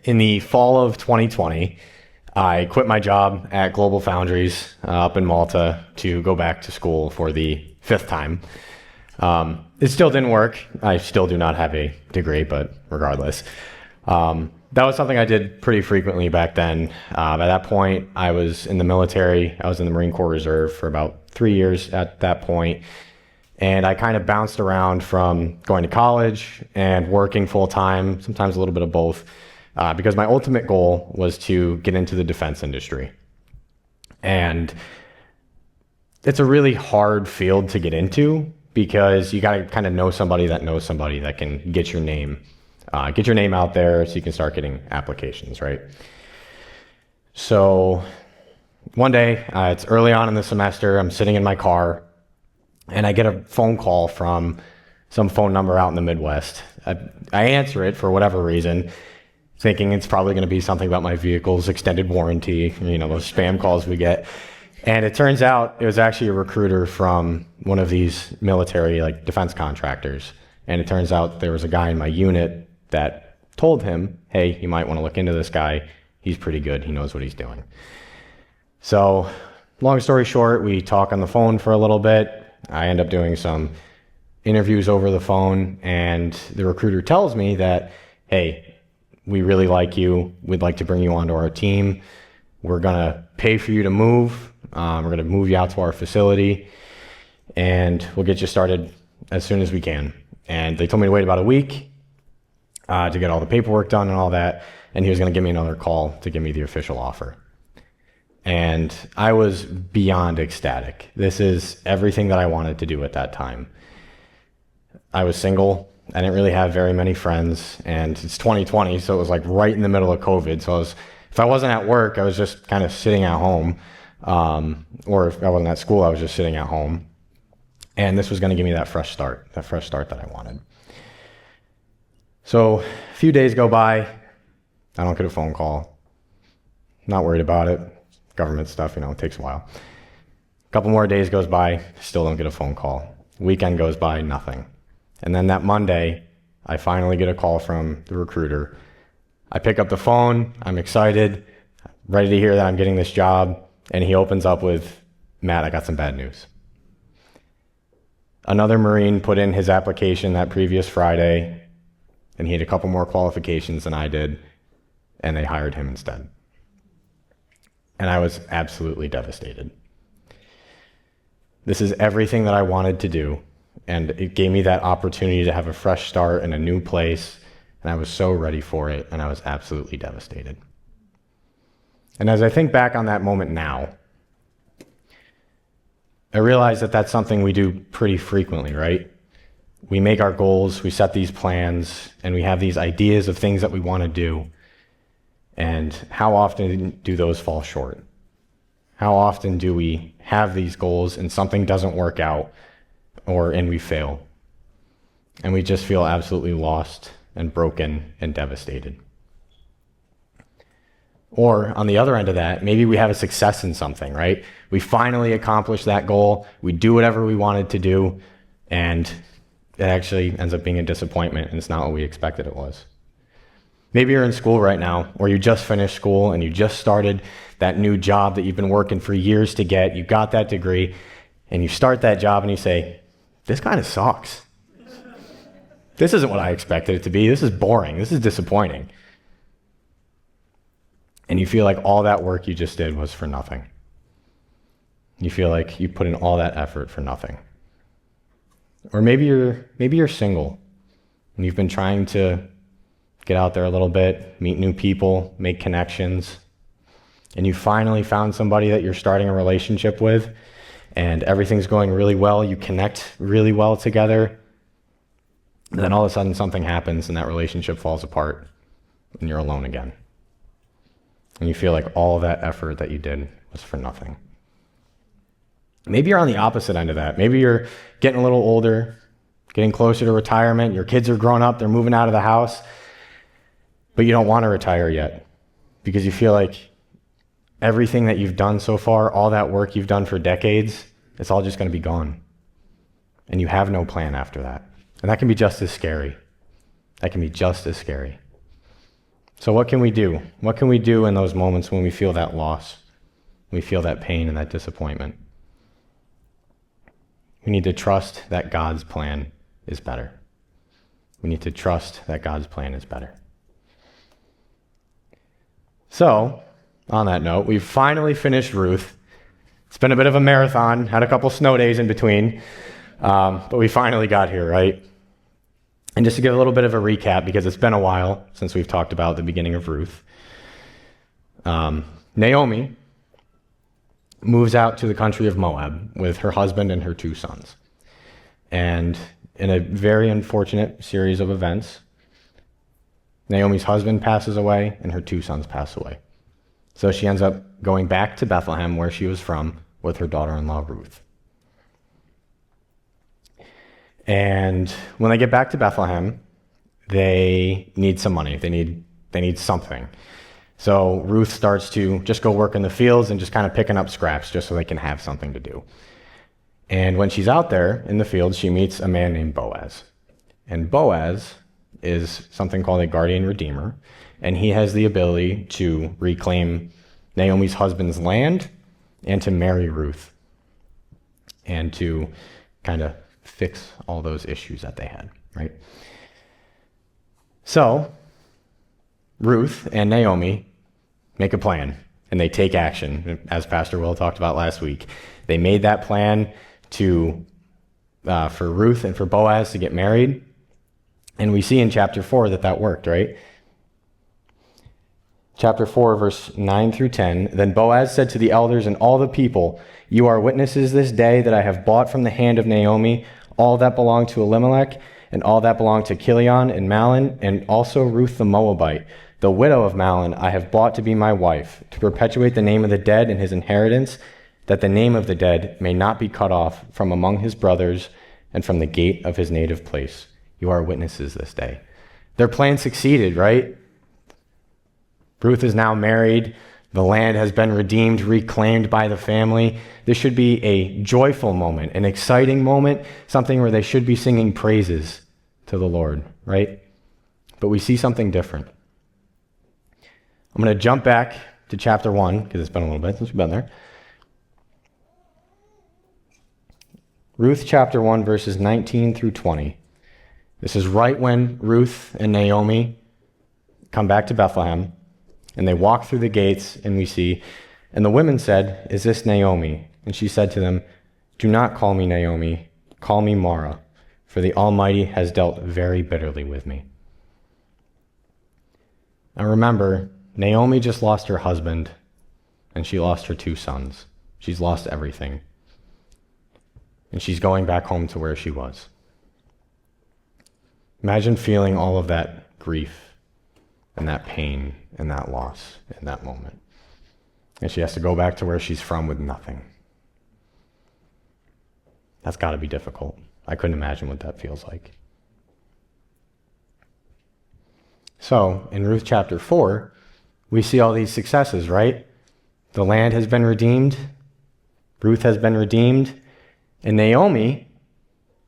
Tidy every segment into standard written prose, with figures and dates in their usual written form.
In the fall of 2020, I quit my job at Global Foundries up in Malta to go back to school for the fifth time. It still didn't work. I still do not have a degree, but regardless. That was something I did pretty frequently back then. At that point, I was in the military. I was in the Marine Corps Reserve for about 3 years at that point. And I kind of bounced around from going to college and working full time, sometimes a little bit of both, because my ultimate goal was to get into the defense industry. And it's a really hard field to get into because you got to kind of know somebody that can get your name out there so you can start getting applications, right? So one day, it's early on in the semester, I'm sitting in my car and I get a phone call from some phone number out in the Midwest. I answer it for whatever reason, thinking it's probably going to be something about my vehicle's extended warranty, those spam calls we get. And it turns out it was actually a recruiter from one of these military defense contractors. And it turns out there was a guy in my unit that told him, hey, you might want to look into this guy. He's pretty good. He knows what he's doing. So long story short, we talk on the phone for a little bit. I end up doing some interviews over the phone, and the recruiter tells me that, hey, we really like you. We'd like to bring you onto our team. We're going to pay for you to move. We're going to move you out to our facility, and we'll get you started as soon as we can. And they told me to wait about a week to get all the paperwork done and all that, and he was going to give me another call to give me the official offer. And I was beyond ecstatic. This is everything that I wanted to do at that time. I was single. I didn't really have very many friends, and it's 2020, so it was right in the middle of COVID. So if I wasn't at work, I was just kind of sitting at home, or if I wasn't at school, I was just sitting at home. And this was going to give me that fresh start that I wanted. So a few days go by, I don't get a phone call. Not worried about it. Government stuff, it takes a while. A couple more days goes by, still don't get a phone call. Weekend goes by, nothing. And then that Monday, I finally get a call from the recruiter. I pick up the phone, I'm excited, ready to hear that I'm getting this job, and he opens up with, Matt, I got some bad news. Another Marine put in his application that previous Friday, and he had a couple more qualifications than I did, and they hired him instead. And I was absolutely devastated. This is everything that I wanted to do, and it gave me that opportunity to have a fresh start in a new place, and I was so ready for it, and I was absolutely devastated. And as I think back on that moment now, I realize that that's something we do pretty frequently, right? We make our goals, we set these plans, and we have these ideas of things that we want to do. And how often do those fall short? How often do we have these goals and something doesn't work out, and we fail? And we just feel absolutely lost and broken and devastated. Or on the other end of that, maybe we have a success in something, right? We finally accomplish that goal, we do whatever we wanted to do, and it actually ends up being a disappointment, and it's not what we expected it was. Maybe you're in school right now, or you just finished school and you just started that new job that you've been working for years to get. You got that degree, and you start that job and you say, this kind of sucks. This isn't what I expected it to be. This is boring. This is disappointing. And you feel like all that work you just did was for nothing. You feel like you put in all that effort for nothing. Or maybe you're single and you've been trying to get out there a little bit, meet new people, make connections, and you finally found somebody that you're starting a relationship with, and everything's going really well, you connect really well together, and then all of a sudden something happens and that relationship falls apart, and you're alone again. And you feel like all of that effort that you did was for nothing. Maybe you're on the opposite end of that. Maybe you're getting a little older, getting closer to retirement, your kids are grown up, they're moving out of the house, but you don't want to retire yet because you feel like everything that you've done so far, all that work you've done for decades, it's all just going to be gone. And you have no plan after that. And that can be just as scary. So what can we do? What can we do in those moments when we feel that loss? We feel that pain and that disappointment. We need to trust that God's plan is better. We need to trust that God's plan is better. So, on that note, we've finally finished Ruth. It's been a bit of a marathon, had a couple snow days in between, but we finally got here, right? And just to give a little bit of a recap, because it's been a while since we've talked about the beginning of Ruth, Naomi moves out to the country of Moab with her husband and her 2 sons. And in a very unfortunate series of events, Naomi's husband passes away and her 2 sons pass away. So she ends up going back to Bethlehem, where she was from, with her daughter-in-law Ruth. And when they get back to Bethlehem, they need some money. They need something. So Ruth starts to just go work in the fields and just kind of picking up scraps just so they can have something to do. And when she's out there in the fields, she meets a man named Boaz. And Boaz is something called a guardian redeemer, and he has the ability to reclaim Naomi's husband's land and to marry Ruth and to kind of fix all those issues that they had, right? So Ruth and Naomi make a plan, and they take action, as Pastor Will talked about last week. They made that plan for Ruth and for Boaz to get married, and we see in chapter 4 that worked, right? Chapter 4, verse 9 through 10, Then Boaz said to the elders and all the people, You are witnesses this day that I have bought from the hand of Naomi all that belonged to Elimelech, and all that belonged to Chilion and Mahlon, and also Ruth the Moabite. The widow of Mahlon I have bought to be my wife, to perpetuate the name of the dead in his inheritance, that the name of the dead may not be cut off from among his brothers and from the gate of his native place. You are witnesses this day. Their plan succeeded, right? Ruth is now married. The land has been redeemed, reclaimed by the family. This should be a joyful moment, an exciting moment, something where they should be singing praises to the Lord, right? But we see something different. I'm going to jump back to chapter 1, because it's been a little bit since we've been there. Ruth chapter 1, verses 19 through 20. This is right when Ruth and Naomi come back to Bethlehem, and they walk through the gates, and we see, And the women said, Is this Naomi? And she said to them, Do not call me Naomi, call me Mara, for the Almighty has dealt very bitterly with me. Now remember, Naomi just lost her husband, and she lost her 2 sons. She's lost everything. And she's going back home to where she was. Imagine feeling all of that grief and that pain and that loss in that moment. And she has to go back to where she's from with nothing. That's got to be difficult. I couldn't imagine what that feels like. So, in Ruth chapter 4, we see all these successes, right? The land has been redeemed. Ruth has been redeemed. And Naomi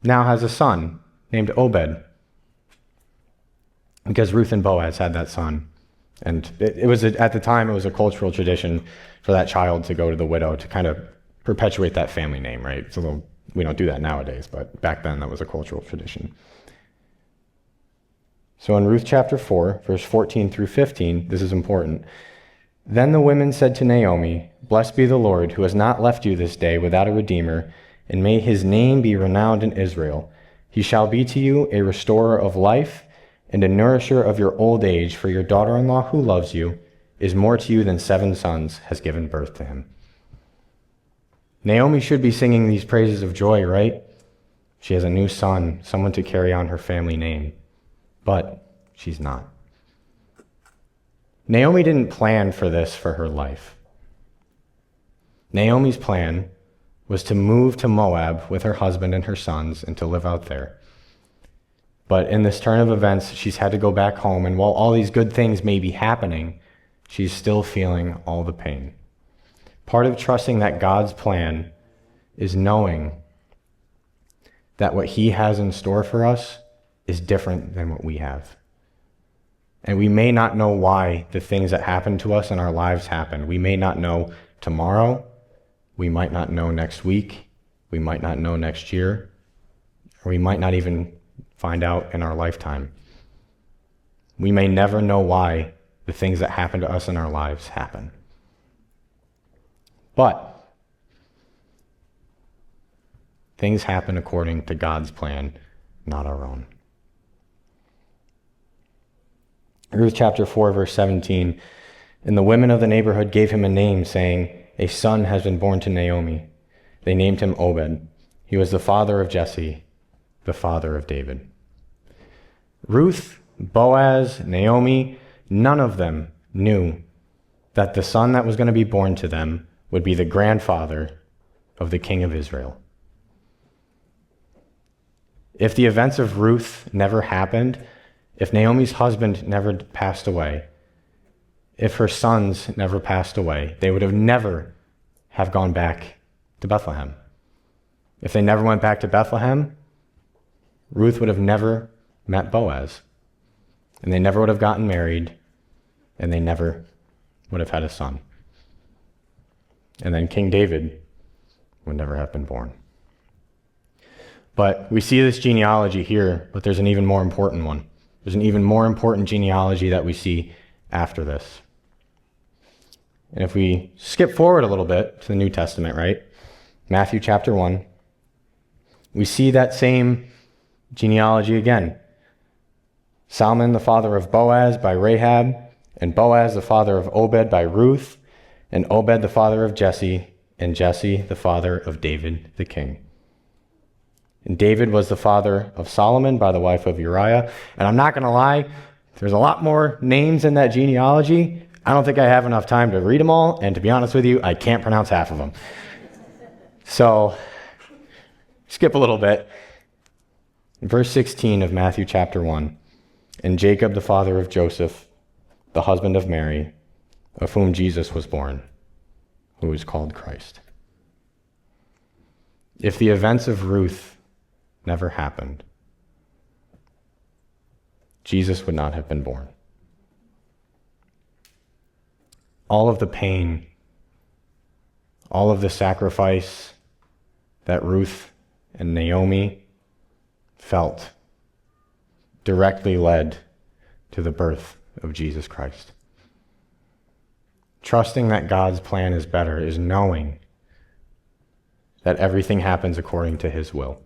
now has a son named Obed. Because Ruth and Boaz had that son. And it was at the time, it was a cultural tradition for that child to go to the widow to kind of perpetuate that family name, right? It's a little, we don't do that nowadays, but back then that was a cultural tradition. So in Ruth chapter 4, verse 14 through 15, this is important. Then the women said to Naomi, Blessed be the Lord, who has not left you this day without a redeemer, and may his name be renowned in Israel. He shall be to you a restorer of life and a nourisher of your old age, for your daughter-in-law who loves you is more to you than 7 sons has given birth to him. Naomi should be singing these praises of joy, right? She has a new son, someone to carry on her family name. But she's not. Naomi didn't plan for this for her life. Naomi's plan was to move to Moab with her husband and her sons and to live out there. But in this turn of events, she's had to go back home, and while all these good things may be happening, she's still feeling all the pain. Part of trusting that God's plan is knowing that what he has in store for us is different than what we have. And we may not know why the things that happen to us in our lives happen. We may not know tomorrow. We might not know next week. We might not know next year. Or we might not even find out in our lifetime. We may never know why the things that happen to us in our lives happen. But things happen according to God's plan, not our own. Ruth chapter 4, verse 17, and the women of the neighborhood gave him a name, saying, a son has been born to Naomi. They named him Obed. He was the father of Jesse, the father of David. Ruth, Boaz, Naomi, none of them knew that the son that was going to be born to them would be the grandfather of the king of Israel. If the events of Ruth never happened, if Naomi's husband never passed away, if her sons never passed away, they would have never have gone back to Bethlehem. If they never went back to Bethlehem, Ruth would have never met Boaz, and they never would have gotten married, and they never would have had a son. And then King David would never have been born. But we see this genealogy here, but there's an even more important one. There's an even more important genealogy that we see after this. And if we skip forward a little bit to the New Testament, right? Matthew chapter 1, we see that same genealogy again. Salmon, the father of Boaz by Rahab, and Boaz, the father of Obed by Ruth, and Obed, the father of Jesse, and Jesse, the father of David the king. And David was the father of Solomon by the wife of Uriah. And I'm not going to lie, there's a lot more names in that genealogy. I don't think I have enough time to read them all, and to be honest with you, I can't pronounce half of them. So, skip a little bit. In verse 16 of Matthew chapter 1, and Jacob, the father of Joseph, the husband of Mary, of whom Jesus was born, who is called Christ. If the events of Ruth never happened, Jesus would not have been born. All of the pain, all of the sacrifice that Ruth and Naomi felt directly led to the birth of Jesus Christ. Trusting that God's plan is better is knowing that everything happens according to his will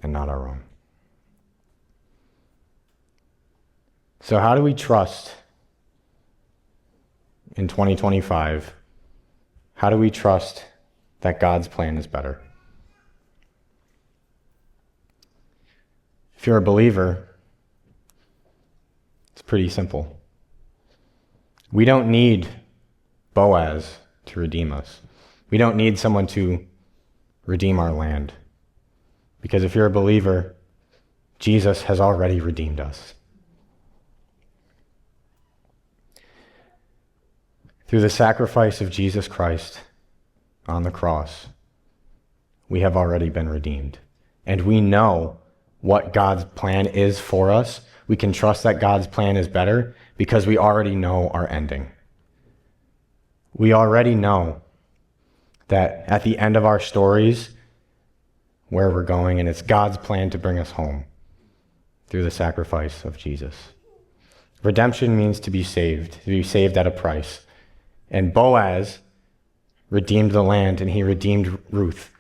and not our own. So how do we trust in 2025? How do we trust that God's plan is better? If you're a believer, it's pretty simple. We don't need Boaz to redeem us. We don't need someone to redeem our land. Because if you're a believer, Jesus has already redeemed us. Through the sacrifice of Jesus Christ on the cross, we have already been redeemed. And we know what God's plan is for us. We can trust that God's plan is better because we already know our ending. We already know that at the end of our stories, where we're going, and it's God's plan to bring us home through the sacrifice of Jesus. Redemption means to be saved at a price. And Boaz redeemed the land, and he redeemed Ruth.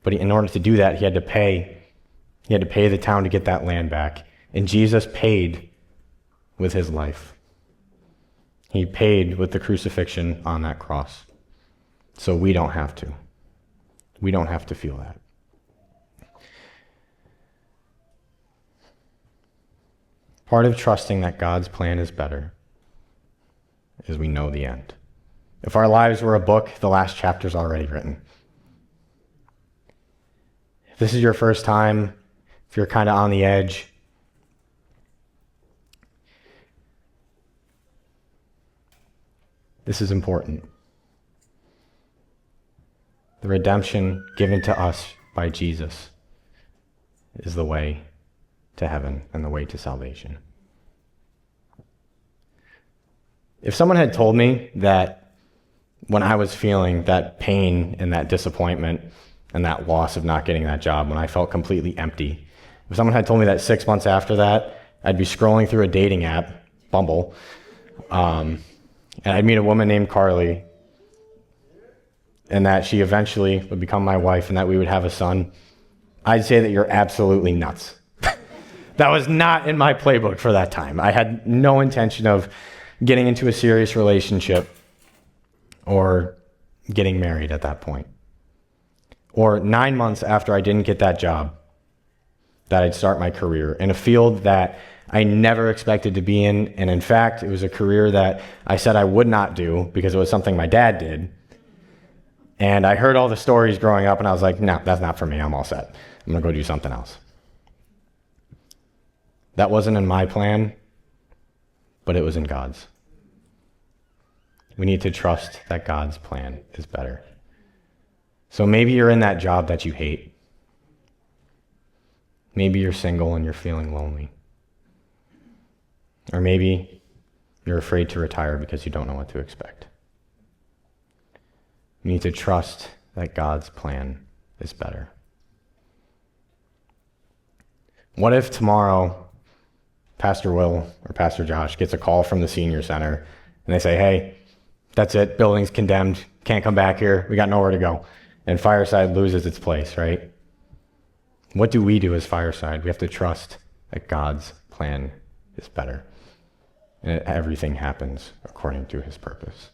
But in order to do that, he had to pay the town to get that land back. And Jesus paid with his life. He paid with the crucifixion on that cross. So we don't have to. We don't have to feel that. Part of trusting that God's plan is better is we know the end. If our lives were a book, the last chapter's already written. If this is your first time, if you're kind of on the edge, this is important. The redemption given to us by Jesus is the way to heaven and the way to salvation. If someone had told me that when I was feeling that pain and that disappointment and that loss of not getting that job, when I felt completely empty, if someone had told me that 6 months after that, I'd be scrolling through a dating app, Bumble, and I'd meet a woman named Carly, and that she eventually would become my wife and that we would have a son, I'd say that you're absolutely nuts. That was not in my playbook for that time. I had no intention of getting into a serious relationship or getting married at that point. Or 9 months after I didn't get that job, that I'd start my career in a field that I never expected to be in. And in fact, it was a career that I said I would not do because it was something my dad did. And I heard all the stories growing up and I was like, no, that's not for me. I'm all set. I'm going to go do something else. That wasn't in my plan, but it was in God's. We need to trust that God's plan is better. So maybe you're in that job that you hate. Maybe you're single and you're feeling lonely. Or maybe you're afraid to retire because you don't know what to expect. You need to trust that God's plan is better. What if tomorrow Pastor Will or Pastor Josh gets a call from the senior center and they say, hey, that's it, building's condemned, can't come back here, we got nowhere to go. And Fireside loses its place, right? What do we do as Fireside? We have to trust that God's plan is better. And everything happens according to his purpose.